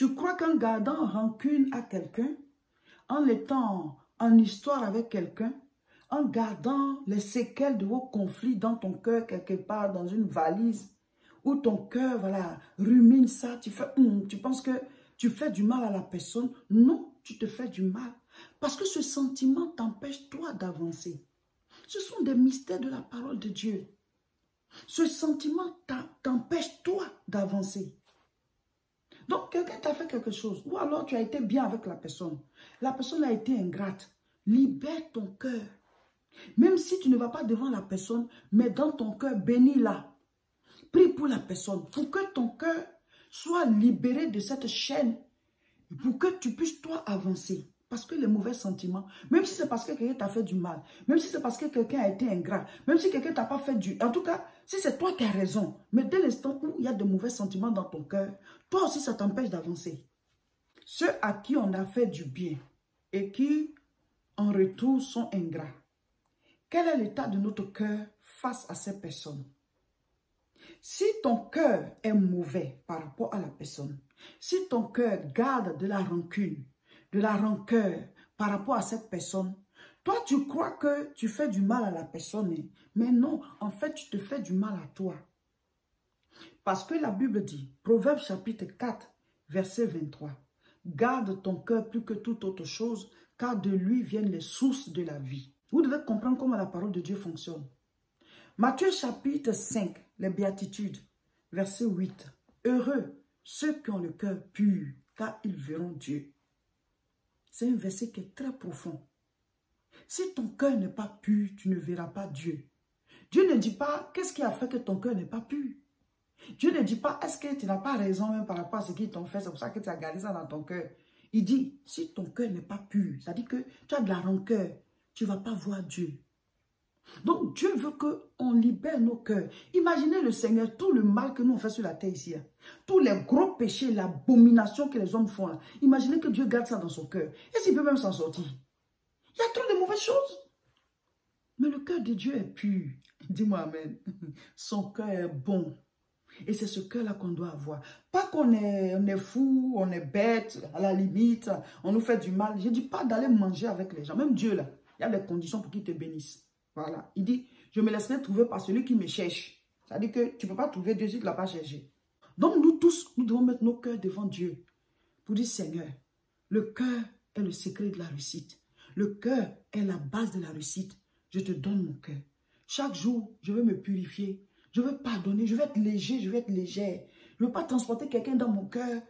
Tu crois qu'en gardant rancune à quelqu'un, en étant en histoire avec quelqu'un, en gardant les séquelles de vos conflits dans ton cœur quelque part, dans une valise, où ton cœur, voilà, rumine ça, tu penses que tu fais du mal à la personne. Non, tu te fais du mal. Parce que ce sentiment t'empêche toi d'avancer. Ce sont des mystères de la parole de Dieu. Ce sentiment t'empêche toi d'avancer. Donc, quelqu'un t'a fait quelque chose, ou alors tu as été bien avec la personne. La personne a été ingrate. Libère ton cœur. Même si tu ne vas pas devant la personne, mais dans ton cœur, bénis-la. Prie pour la personne, pour que ton cœur soit libéré de cette chaîne, pour que tu puisses toi avancer. Parce que les mauvais sentiments, même si c'est parce que quelqu'un t'a fait du mal, même si c'est parce que quelqu'un a été ingrat, même si quelqu'un t'a pas fait du... En tout cas, si c'est toi qui as raison, mais dès l'instant où il y a de mauvais sentiments dans ton cœur, toi aussi ça t'empêche d'avancer. Ceux à qui on a fait du bien et qui, en retour, sont ingrats. Quel est l'état de notre cœur face à ces personnes? Si ton cœur est mauvais par rapport à la personne, si ton cœur garde de la rancune, de la rancœur par rapport à cette personne, toi tu crois que tu fais du mal à la personne, mais non, en fait tu te fais du mal à toi. Parce que la Bible dit, Proverbe chapitre 4, verset 23, « Garde ton cœur plus que toute autre chose, car de lui viennent les sources de la vie. » Vous devez comprendre comment la parole de Dieu fonctionne. Matthieu chapitre 5, les béatitudes, verset 8. « Heureux ceux qui ont le cœur pur, car ils verront Dieu. » C'est un verset qui est très profond. Si ton cœur n'est pas pur, tu ne verras pas Dieu. Dieu ne dit pas, qu'est-ce qui a fait que ton cœur n'est pas pur? Dieu ne dit pas, est-ce que tu n'as pas raison même par rapport à ce qu'ils t'ont fait, c'est pour ça que tu as gardé ça dans ton cœur. Il dit, si ton cœur n'est pas pur, c'est-à-dire que tu as de la rancœur, tu ne vas pas voir Dieu. Donc Dieu veut qu'on libère nos cœurs. Imaginez le Seigneur, tout le mal que nous on fait sur la terre ici, tous les gros péchés, l'abomination que les hommes font là. Imaginez que Dieu garde ça dans son cœur. Et s'il peut même s'en sortir? Il y a trop de mauvaises choses. Mais le cœur de Dieu est pur. Dis-moi amen. Son cœur est bon. Et c'est ce cœur-là qu'on doit avoir. Pas qu'on est fou, on est bête, à la limite, on nous fait du mal. Je ne dis pas d'aller manger avec les gens. Même Dieu, là, il y a des conditions pour qu'il te bénisse. Voilà. Il dit, je me laisserai trouver par celui qui me cherche. C'est-à-dire que tu ne peux pas trouver Dieu si tu ne l'as pas cherché. Donc nous tous, nous devons mettre nos cœurs devant Dieu. Pour dire, Seigneur, le cœur est le secret de la réussite. Le cœur est la base de la réussite. Je te donne mon cœur. Chaque jour, je veux me purifier. Je veux pardonner, je veux être léger, je veux être légère. Je ne veux pas transporter quelqu'un dans mon cœur